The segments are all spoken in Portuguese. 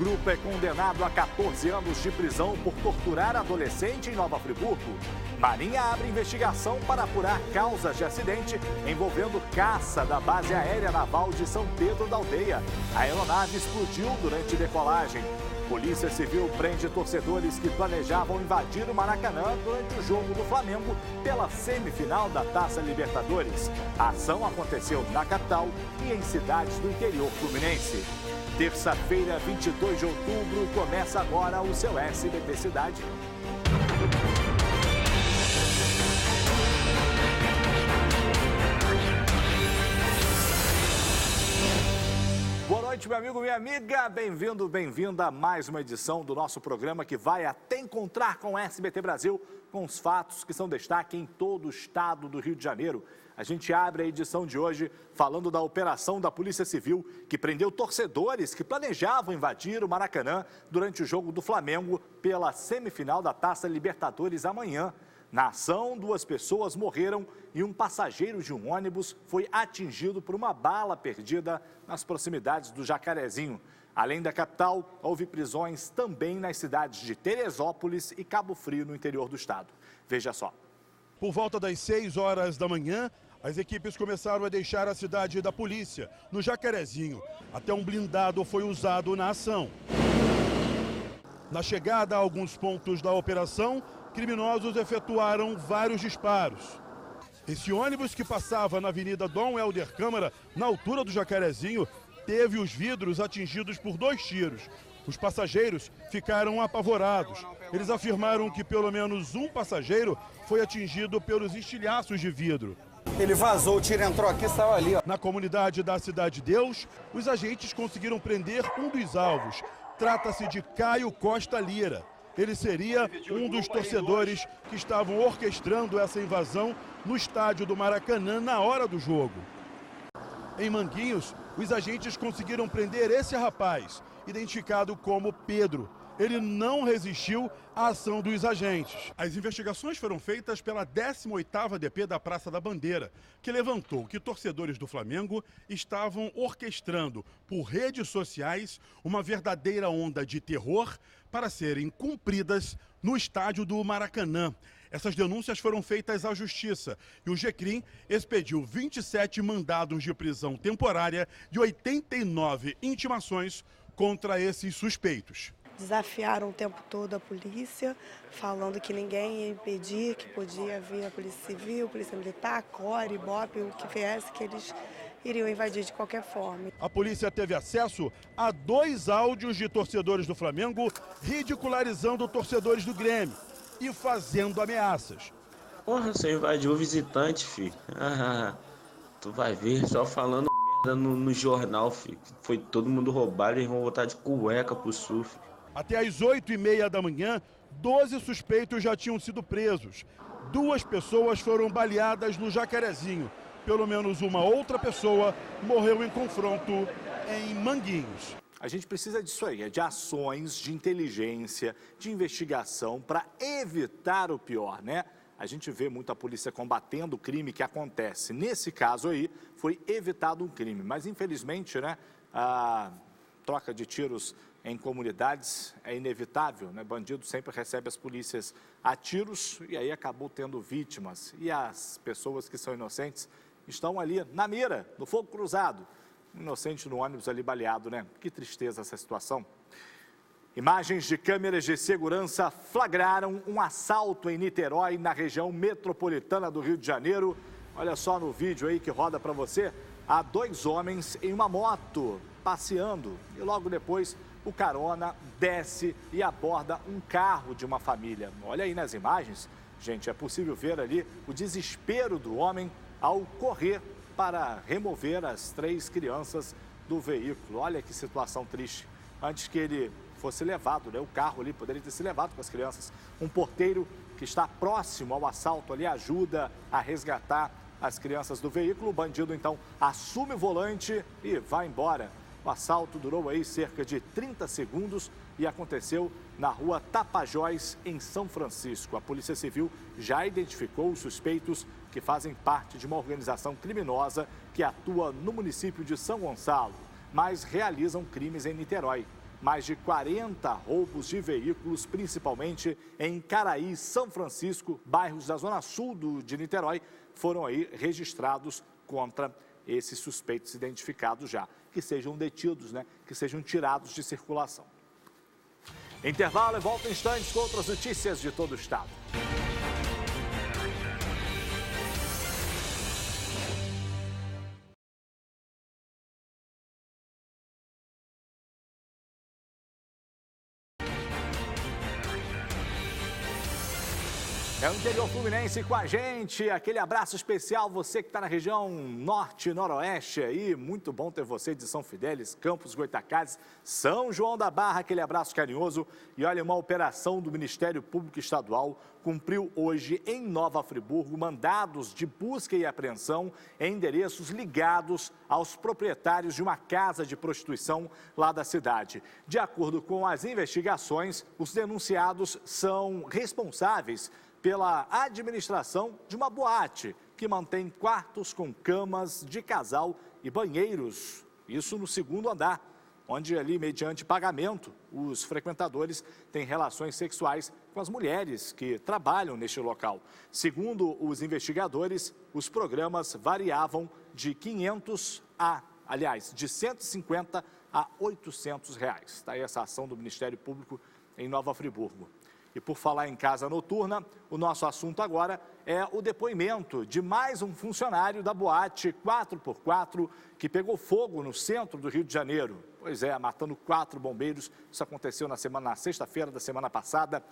Grupo é condenado a 14 anos de prisão por torturar adolescente em Nova Friburgo. Marinha abre investigação para apurar causas de acidente envolvendo caça da base aérea naval de São Pedro da Aldeia. A aeronave explodiu durante decolagem. Polícia Civil prende torcedores que planejavam invadir o Maracanã durante o jogo do Flamengo pela semifinal da Taça Libertadores. A ação aconteceu na capital e em cidades do interior fluminense. Terça-feira, 22 de outubro, começa agora o seu SBT Cidade. Boa noite, meu amigo, minha amiga. Bem-vindo, bem-vinda a mais uma edição do nosso programa que vai até encontrar com o SBT Brasil com os fatos que são destaque em todo o estado do Rio de Janeiro. A gente abre a edição de hoje falando da operação da Polícia Civil que prendeu torcedores que planejavam invadir o Maracanã durante o jogo do Flamengo pela semifinal da Taça Libertadores amanhã. Na ação, 2 pessoas morreram e um passageiro de um ônibus foi atingido por uma bala perdida nas proximidades do Jacarezinho. Além da capital, houve prisões também nas cidades de Teresópolis e Cabo Frio, no interior do estado. Veja só. Por volta das 6 horas da manhã, as equipes começaram a deixar a cidade da polícia, no Jacarezinho. Até um blindado foi usado na ação. Na chegada a alguns pontos da operação, criminosos efetuaram vários disparos. Esse ônibus que passava na Avenida Dom Helder Câmara, na altura do Jacarezinho, teve os vidros atingidos por 2 tiros. Os passageiros ficaram apavorados. Eles afirmaram que pelo menos um passageiro foi atingido pelos estilhaços de vidro. Ele vazou, o tiro entrou aqui e saiu ali. Na comunidade da Cidade Deus, os agentes conseguiram prender um dos alvos. Trata-se de Caio Costa Lira. Ele seria um dos torcedores que estavam orquestrando essa invasão no estádio do Maracanã na hora do jogo. Em Manguinhos, os agentes conseguiram prender esse rapaz, identificado como Pedro. Ele não resistiu à ação dos agentes. As investigações foram feitas pela 18ª DP da Praça da Bandeira, que levantou que torcedores do Flamengo estavam orquestrando por redes sociais uma verdadeira onda de terror para serem cumpridas no estádio do Maracanã. Essas denúncias foram feitas à Justiça e o GCRIM expediu 27 mandados de prisão temporária e 89 intimações contra esses suspeitos. Desafiaram o tempo todo a polícia, falando que ninguém ia impedir, que podia vir a Polícia Civil, Polícia Militar, COR, IBOP, o que viesse, que eles iriam invadir de qualquer forma. A polícia teve acesso a 2 áudios de torcedores do Flamengo ridicularizando torcedores do Grêmio e fazendo ameaças. Porra, você invadiu o visitante, filho. Tu vai ver só falando merda no jornal, filho. Foi todo mundo roubado e vão voltar de cueca pro sul, filho. Até às 8h30 da manhã, 12 suspeitos já tinham sido presos. 2 pessoas foram baleadas no Jacarezinho. Pelo menos uma outra pessoa morreu em confronto em Manguinhos. A gente precisa disso aí, de ações de inteligência, de investigação para evitar o pior, né? A gente vê muito a polícia combatendo o crime que acontece. Nesse caso aí, foi evitado um crime, mas infelizmente, né, a troca de tiros em comunidades é inevitável, né? Bandido sempre recebe as polícias a tiros e aí acabou tendo vítimas. E as pessoas que são inocentes estão ali na mira, no fogo cruzado. Inocente no ônibus ali baleado, né? Que tristeza essa situação. Imagens de câmeras de segurança flagraram um assalto em Niterói, na região metropolitana do Rio de Janeiro. Olha só no vídeo aí que roda para você. Há 2 homens em uma moto passeando e logo depois o carona desce e aborda um carro de uma família. Olha aí nas imagens, gente, é possível ver ali o desespero do homem ao correr para remover as 3 crianças do veículo. Olha que situação triste. Antes que ele fosse levado, né? O carro ali poderia ter se levado com as crianças. Um porteiro que está próximo ao assalto ali ajuda a resgatar as crianças do veículo. O bandido então assume o volante e vai embora. O assalto durou aí cerca de 30 segundos e aconteceu na rua Tapajós, em São Francisco. A Polícia Civil já identificou os suspeitos que fazem parte de uma organização criminosa que atua no município de São Gonçalo, mas realizam crimes em Niterói. mais de 40 roubos de veículos, principalmente em Caraí, São Francisco, bairros da zona sul de Niterói, foram aí registrados contra esses suspeitos identificados já. Que sejam detidos, né? Que sejam tirados de circulação. Intervalo e volta em instantes com outras notícias de todo o estado. É o Interior Fluminense com a gente, aquele abraço especial, você que está na região norte e noroeste aí, muito bom ter você de São Fidélis, Campos, Goitacazes, São João da Barra, aquele abraço carinhoso. E olha, uma operação do Ministério Público Estadual cumpriu hoje em Nova Friburgo mandados de busca e apreensão em endereços ligados aos proprietários de uma casa de prostituição lá da cidade. De acordo com as investigações, os denunciados são responsáveis pela administração de uma boate que mantém quartos com camas de casal e banheiros, isso no segundo andar, onde ali, mediante pagamento, os frequentadores têm relações sexuais com as mulheres que trabalham neste local. Segundo os investigadores, os programas variavam de 500 de 150 a 800 reais. Está aí essa ação do Ministério Público em Nova Friburgo. E por falar em casa noturna, o nosso assunto agora é o depoimento de mais um funcionário da boate 4x4 que pegou fogo no centro do Rio de Janeiro. Pois é, matando 4 bombeiros. Isso aconteceu na sexta-feira da semana passada.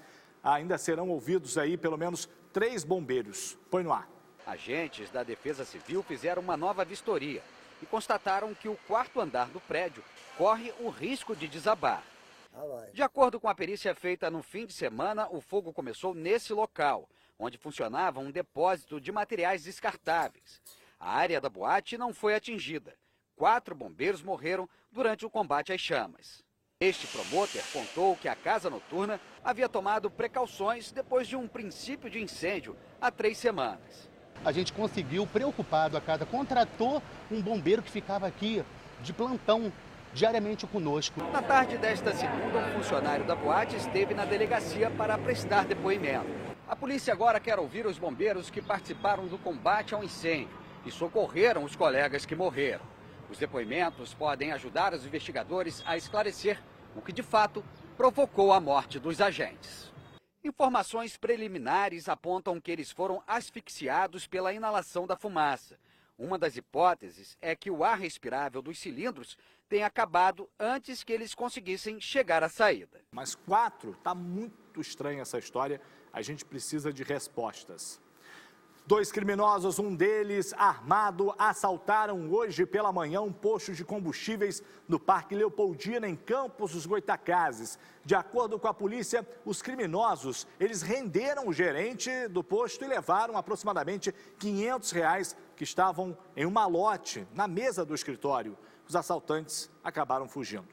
Ainda serão ouvidos aí pelo menos 3 bombeiros. Põe no ar. Agentes da Defesa Civil fizeram uma nova vistoria e constataram que o 4º andar do prédio corre o risco de desabar. De acordo com a perícia feita no fim de semana, o fogo começou nesse local, onde funcionava um depósito de materiais descartáveis. A área da boate não foi atingida. 4 bombeiros morreram durante o combate às chamas. Este promotor contou que a casa noturna havia tomado precauções depois de um princípio de incêndio há 3 semanas. A gente conseguiu, preocupado, a casa contratou um bombeiro que ficava aqui de plantão diariamente conosco. Na tarde desta segunda, um funcionário da boate esteve na delegacia para prestar depoimento. A polícia agora quer ouvir os bombeiros que participaram do combate ao incêndio e socorreram os colegas que morreram. Os depoimentos podem ajudar os investigadores a esclarecer o que de fato provocou a morte dos agentes. Informações preliminares apontam que eles foram asfixiados pela inalação da fumaça. Uma das hipóteses é que o ar respirável dos cilindros tenha acabado antes que eles conseguissem chegar à saída. Mas 4, está muito estranha essa história, a gente precisa de respostas. 2 criminosos, um deles armado, assaltaram hoje pela manhã um posto de combustíveis no Parque Leopoldina, em Campos dos Goitacazes. De acordo com a polícia, os criminosos, eles renderam o gerente do posto e levaram aproximadamente R$500 que estavam em um malote na mesa do escritório. Os assaltantes acabaram fugindo.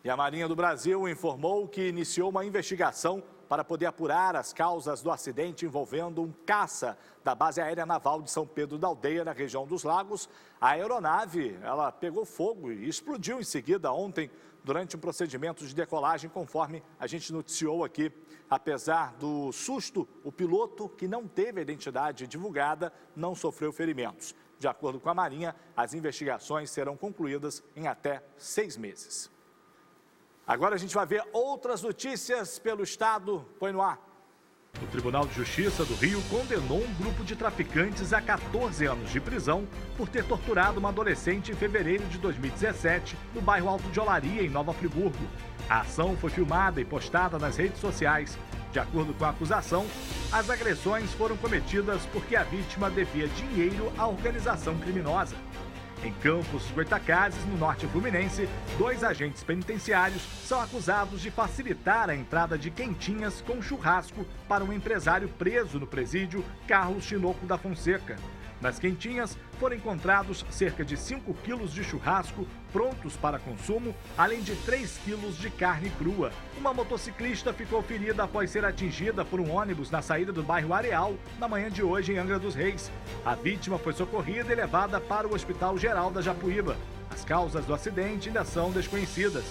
E a Marinha do Brasil informou que iniciou uma investigação para poder apurar as causas do acidente envolvendo um caça da Base Aérea Naval de São Pedro da Aldeia, na região dos Lagos. A aeronave, ela pegou fogo e explodiu em seguida ontem durante um procedimento de decolagem, conforme a gente noticiou aqui. Apesar do susto, o piloto, que não teve a identidade divulgada, não sofreu ferimentos. De acordo com a Marinha, as investigações serão concluídas em até 6 meses. Agora a gente vai ver outras notícias pelo estado. Põe no ar. O Tribunal de Justiça do Rio condenou um grupo de traficantes a 14 anos de prisão por ter torturado uma adolescente em fevereiro de 2017 no bairro Alto de Olaria, em Nova Friburgo. A ação foi filmada e postada nas redes sociais. De acordo com a acusação, as agressões foram cometidas porque a vítima devia dinheiro à organização criminosa. Em Campos dos Goitacazes, no norte fluminense, 2 agentes penitenciários são acusados de facilitar a entrada de quentinhas com churrasco para um empresário preso no presídio Carlos Chinoco da Fonseca. Nas quentinhas foram encontrados cerca de 5 quilos de churrasco prontos para consumo, além de 3 quilos de carne crua. Uma motociclista ficou ferida após ser atingida por um ônibus na saída do bairro Areal, na manhã de hoje em Angra dos Reis. A vítima foi socorrida e levada para o Hospital Geral da Japuíba. As causas do acidente ainda são desconhecidas.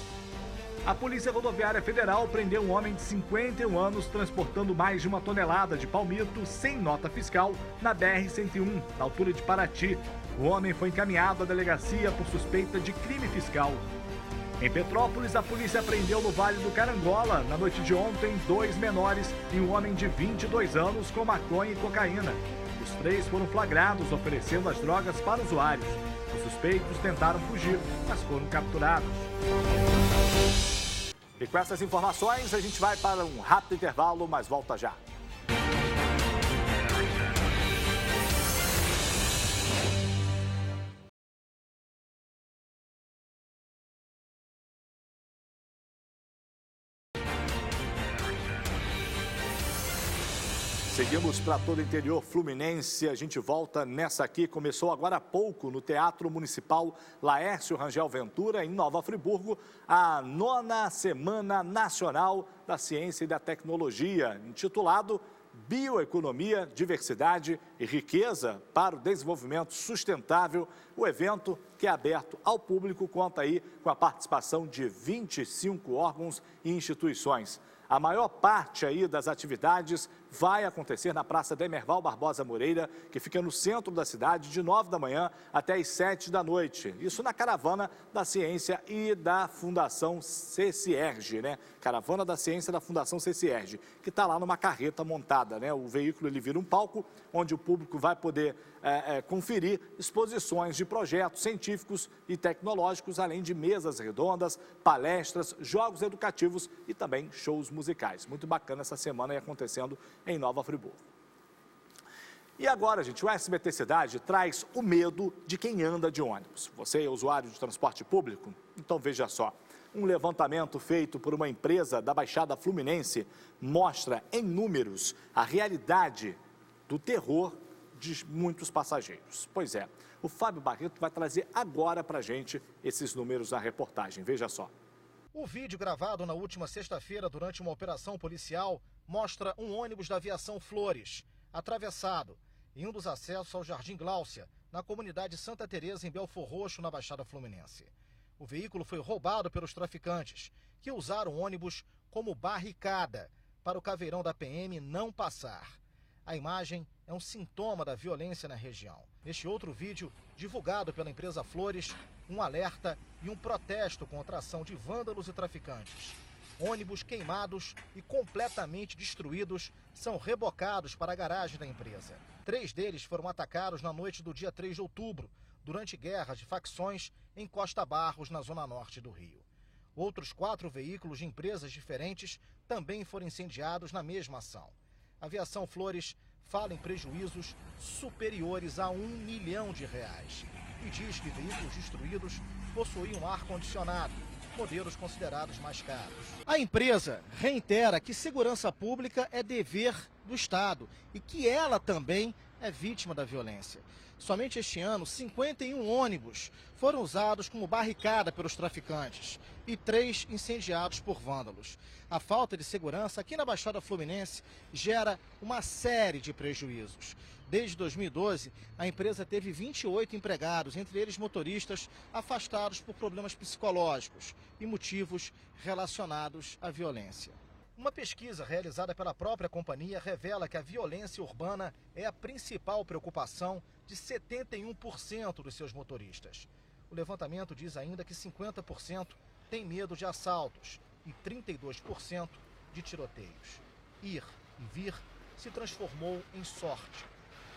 A Polícia Rodoviária Federal prendeu um homem de 51 anos transportando mais de 1 tonelada de palmito sem nota fiscal na BR-101, na altura de Paraty. O homem foi encaminhado à delegacia por suspeita de crime fiscal. Em Petrópolis, a polícia prendeu no Vale do Carangola, na noite de ontem, 2 menores e um homem de 22 anos com maconha e cocaína. Os 3 foram flagrados oferecendo as drogas para usuários. Os suspeitos tentaram fugir, mas foram capturados. E com essas informações, a gente vai para um rápido intervalo, mas volta já. Seguimos para todo o interior fluminense, a gente volta nessa aqui, começou agora há pouco no Teatro Municipal Laércio Rangel Ventura, em Nova Friburgo, a 9ª Semana Nacional da Ciência e da Tecnologia, intitulado Bioeconomia, Diversidade e Riqueza para o Desenvolvimento Sustentável. O evento, que é aberto ao público, conta aí com a participação de 25 órgãos e instituições. A maior parte aí das atividades vai acontecer na Praça Demerval Barbosa Moreira, que fica no centro da cidade, de 9 da manhã até as 7 da noite. Isso na Caravana da Ciência e da Fundação CCIERJ, né? Caravana da Ciência da Fundação CCIERJ, que está lá numa carreta montada, né? O veículo ele vira um palco, onde o público vai poder conferir exposições de projetos científicos e tecnológicos, além de mesas redondas, palestras, jogos educativos e também shows musicais. Muito bacana essa semana aí acontecendo em Nova Friburgo. E agora, gente, o SBT Cidade traz o medo de quem anda de ônibus. Você é usuário de transporte público? Então veja só. Um levantamento feito por uma empresa da Baixada Fluminense mostra em números a realidade do terror de muitos passageiros. Pois é, o Fábio Barreto vai trazer agora para a gente esses números na reportagem. Veja só. O vídeo gravado na última sexta-feira durante uma operação policial mostra um ônibus da aviação Flores, atravessado, em um dos acessos ao Jardim Gláucia, na comunidade Santa Teresa, em Belfor Roxo, na Baixada Fluminense. O veículo foi roubado pelos traficantes, que usaram o ônibus como barricada para o caveirão da PM não passar. A imagem é um sintoma da violência na região. Neste outro vídeo, divulgado pela empresa Flores, um alerta e um protesto contra a ação de vândalos e traficantes. Ônibus queimados e completamente destruídos são rebocados para a garagem da empresa. 3 deles foram atacados na noite do dia 3 de outubro, durante guerras de facções em Costa Barros, na zona norte do Rio. Outros 4 veículos de empresas diferentes também foram incendiados na mesma ação. A aviação Flores fala em prejuízos superiores a R$1 milhão e diz que veículos destruídos possuíam ar-condicionado, modelos considerados mais caros. A empresa reitera que segurança pública é dever do Estado e que ela também é vítima da violência. Somente este ano, 51 ônibus foram usados como barricada pelos traficantes e 3 incendiados por vândalos. A falta de segurança aqui na Baixada Fluminense gera uma série de prejuízos. Desde 2012, a empresa teve 28 empregados, entre eles motoristas, afastados por problemas psicológicos e motivos relacionados à violência. Uma pesquisa realizada pela própria companhia revela que a violência urbana é a principal preocupação de 71% dos seus motoristas. O levantamento diz ainda que 50% têm medo de assaltos e 32% de tiroteios. Ir e vir se transformou em sorte.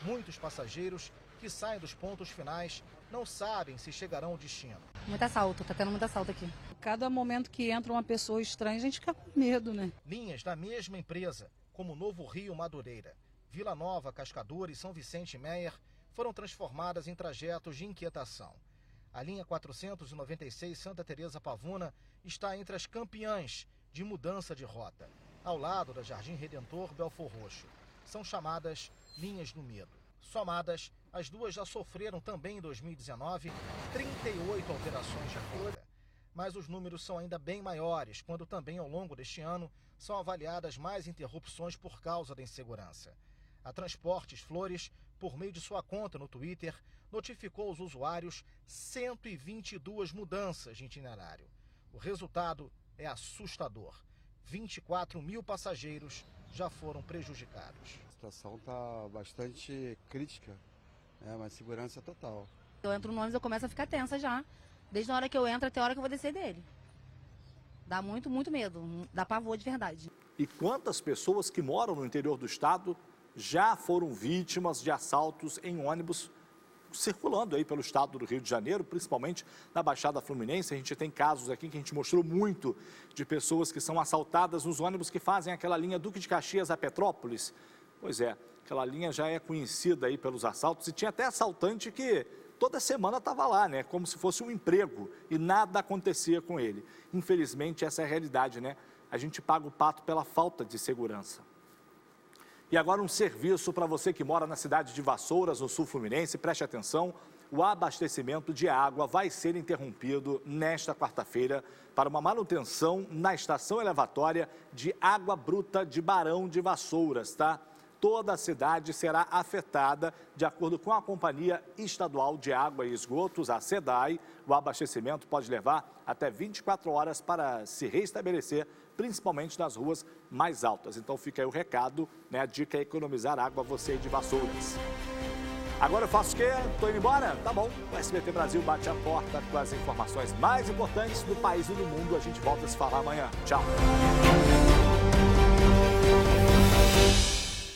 Muitos passageiros que saem dos pontos finais não sabem se chegarão ao destino. Muito assalto, tá tendo muito assalto aqui. Cada momento que entra uma pessoa estranha, a gente fica com medo, né? Linhas da mesma empresa, como Novo Rio Madureira, Vila Nova, Cascadura e São Vicente Meyer, foram transformadas em trajetos de inquietação. A linha 496 Santa Teresa Pavuna está entre as campeãs de mudança de rota, ao lado da Jardim Redentor Belfor Roxo. São chamadas linhas do medo. Somadas, as duas já sofreram também em 2019 38 alterações de rota. Mas os números são ainda bem maiores, quando também ao longo deste ano são avaliadas mais interrupções por causa da insegurança. A Transportes Flores, por meio de sua conta no Twitter, notificou aos usuários 122 mudanças de itinerário. O resultado é assustador. 24 mil passageiros já foram prejudicados. A situação está bastante crítica, mas segurança total. Eu entro no ônibus, eu começo a ficar tensa já, desde a hora que eu entro até a hora que eu vou descer dele. Dá muito, muito medo, dá pavor de verdade. E quantas pessoas que moram no interior do estado já foram vítimas de assaltos em ônibus circulando aí pelo estado do Rio de Janeiro, principalmente na Baixada Fluminense? A gente tem casos aqui que a gente mostrou muito de pessoas que são assaltadas nos ônibus que fazem aquela linha Duque de Caxias a Petrópolis. Pois é, aquela linha já é conhecida aí pelos assaltos e tinha até assaltante que toda semana estava lá, né, como se fosse um emprego e nada acontecia com ele. Infelizmente, essa é a realidade, né? A gente paga o pato pela falta de segurança. E agora um serviço para você que mora na cidade de Vassouras, no sul fluminense, preste atenção, o abastecimento de água vai ser interrompido nesta quarta-feira para uma manutenção na estação elevatória de água bruta de Barão de Vassouras, tá? Toda a cidade será afetada, de acordo com a Companhia Estadual de Água e Esgotos, a SEDAI. O abastecimento pode levar até 24 horas para se restabelecer, principalmente nas ruas mais altas. Então fica aí o recado, né? A dica é economizar água, você aí de Vassouras. Agora eu faço o quê? Tô indo embora? Tá bom. O SBT Brasil bate a porta com as informações mais importantes do país e do mundo. A gente volta a se falar amanhã. Tchau.